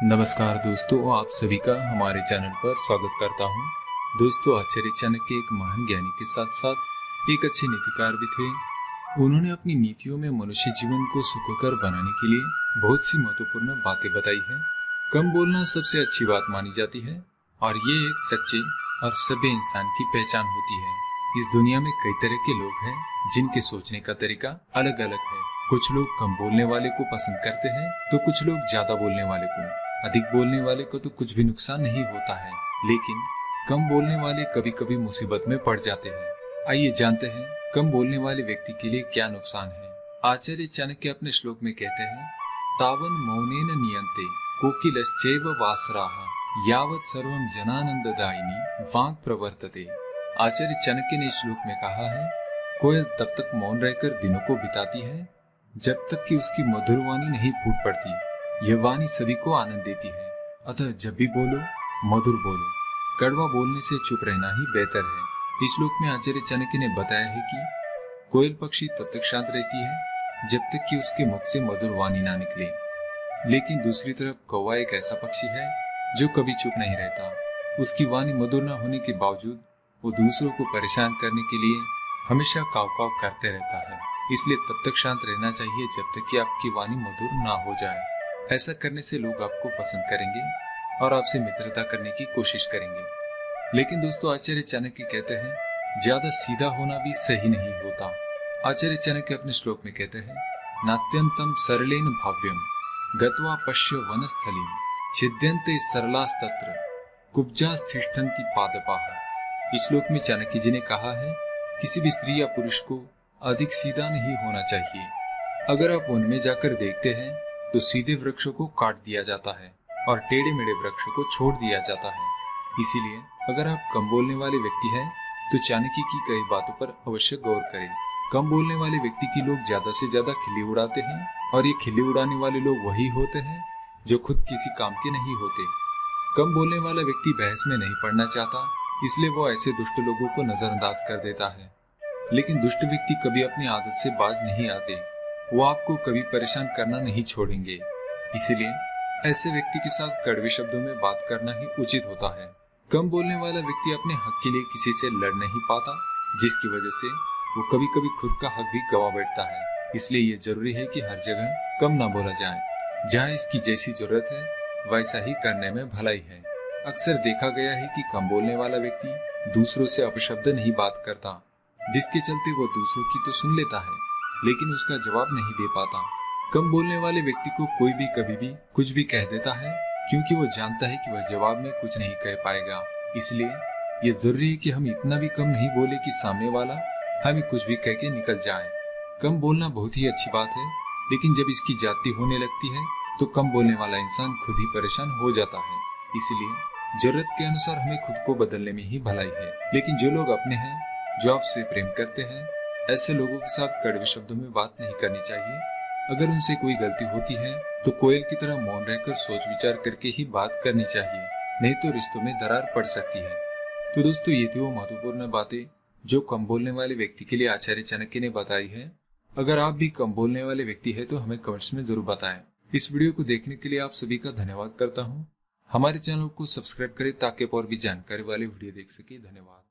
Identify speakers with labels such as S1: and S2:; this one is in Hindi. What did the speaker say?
S1: नमस्कार दोस्तों, आप सभी का हमारे चैनल पर स्वागत करता हूं। दोस्तों, आचार्य चाणक्य एक महान ज्ञानी के साथ साथ एक अच्छे नीतिकार भी थे। उन्होंने अपनी नीतियों में मनुष्य जीवन को सुखकर बनाने के लिए बहुत सी महत्वपूर्ण बातें बताई हैं। कम बोलना सबसे अच्छी बात मानी जाती है और ये एक सच्चे और सभ्य इंसान की पहचान होती है। इस दुनिया में कई तरह के लोग हैं जिनके सोचने का तरीका अलग अलग है। कुछ लोग कम बोलने वाले को पसंद करते हैं तो कुछ लोग ज्यादा बोलने वाले को। अधिक बोलने वाले को तो कुछ भी नुकसान नहीं होता है, लेकिन कम बोलने वाले कभी कभी मुसीबत में पड़ जाते हैं। आइए जानते हैं कम बोलने वाले व्यक्ति के लिए क्या नुकसान है। आचार्य चाणक्य अपने श्लोक में कहते हैं, तावन मौनेन नियंते कोकिलश्चैव वासराः यावत् सर्वं जनानंददायिनी वाक् प्रवर्तते। आचार्य चाणक्य ने इस श्लोक में कहा है, कोयल तब तक मौन रहकर दिनों को बिताती है जब तक कि उसकी मधुर वाणी नहीं फूट पड़ती। यह वाणी सभी को आनंद देती है, अतः जब भी बोलो मधुर बोलो। कड़वा बोलने से चुप रहना ही बेहतर है। इस श्लोक में आचार्य चाणक्य ने बताया है कि कोयल पक्षी तब तक शांत रहती है जब तक कि उसके मुख से मधुर वाणी ना निकले, लेकिन दूसरी तरफ कौवा एक ऐसा पक्षी है जो कभी चुप नहीं रहता। उसकी वाणी मधुर न होने के बावजूद वो दूसरों को परेशान करने के लिए हमेशा काव काव करते रहता है। इसलिए तब तक शांत रहना चाहिए जब तक कि आपकी वाणी मधुर ना हो जाए। ऐसा करने से लोग आपको पसंद करेंगे और आपसे मित्रता करने की कोशिश करेंगे। लेकिन दोस्तों, आचार्य चाणक्य कहते हैं, ज्यादा सीधा होना भी सही नहीं होता। आचार्य चाणक्य अपने श्लोक में कहते हैं, नात्यंतम सरलेन भाव्यम गत्वा पश्य वनस्थलीम छिद्यन्ते सरलास्तत्र कुब्जास्तिष्ठन्ति पादपाः। इस श्लोक में चाणक्य जी ने कहा है, किसी भी स्त्री या पुरुष को अधिक सीधा नहीं होना चाहिए। अगर आप वन में जाकर देखते हैं तो सीधे वृक्षों को काट दिया जाता है और टेढ़े मेढ़े वृक्षों को छोड़ दिया जाता है। इसीलिए अगर आप कम बोलने वाले व्यक्ति हैं तो चाणक्य की कई बातों पर अवश्य गौर करें। कम बोलने वाले व्यक्ति की लोग ज्यादा से ज्यादा खिल्ली उड़ाते हैं और ये खिल्ली उड़ाने वाले लोग वही होते हैं जो खुद किसी काम के नहीं होते। कम बोलने वाला व्यक्ति बहस में नहीं पड़ना चाहता, इसलिए वो ऐसे दुष्ट लोगों को नजरअंदाज कर देता है। लेकिन दुष्ट व्यक्ति कभी अपनी आदत से बाज नहीं आते, वो आपको कभी परेशान करना नहीं छोड़ेंगे। इसीलिए ऐसे व्यक्ति के साथ कड़वे शब्दों में बात करना ही उचित होता है। कम बोलने वाला व्यक्ति अपने हक के लिए किसी से लड़ नहीं पाता, जिसकी वजह से वो कभी कभी खुद का हक भी गवा बैठता है। इसलिए ये जरूरी है कि हर जगह कम ना बोला जाए। जहाँ इसकी जैसी जरूरत है वैसा ही करने में भलाई है। अक्सर देखा गया है कि कम बोलने वाला व्यक्ति दूसरों से अपशब्द नहीं बात करता, जिसके चलते वो दूसरों की तो सुन लेता है लेकिन उसका जवाब नहीं दे पाता। कम बोलने वाले व्यक्ति को कोई भी कभी भी कुछ भी कह देता है, क्योंकि वो जानता है कि वह जवाब में कुछ नहीं कह पाएगा। इसलिए ये जरूरी है कि हम इतना भी कम नहीं बोले कि सामने वाला हमें कुछ भी कह के निकल जाए। कम बोलना बहुत ही अच्छी बात है, लेकिन जब इसकी जाति होने लगती है तो कम बोलने वाला इंसान खुद ही परेशान हो जाता है। इसलिए जरूरत के अनुसार हमें खुद को बदलने में ही भलाई है। लेकिन जो लोग अपने हैं, जो आपसे प्रेम करते हैं, ऐसे लोगों के साथ कड़वे शब्दों में बात नहीं करनी चाहिए। अगर उनसे कोई गलती होती है तो कोयल की तरह मौन रहकर सोच विचार करके ही बात करनी चाहिए, नहीं तो रिश्तों में दरार पड़ सकती है। तो दोस्तों, ये थी वो महत्वपूर्ण बातें जो कम बोलने वाले व्यक्ति के लिए आचार्य चाणक्य ने बताई है। अगर आप भी कम बोलने वाले व्यक्ति है तो हमें कमेंट्स में जरूर बताएं। इस वीडियो को देखने के लिए आप सभी का धन्यवाद करता हूँ। हमारे चैनल को सब्सक्राइब करें ताकि और भी जानकारी वाले वीडियो देख सके। धन्यवाद।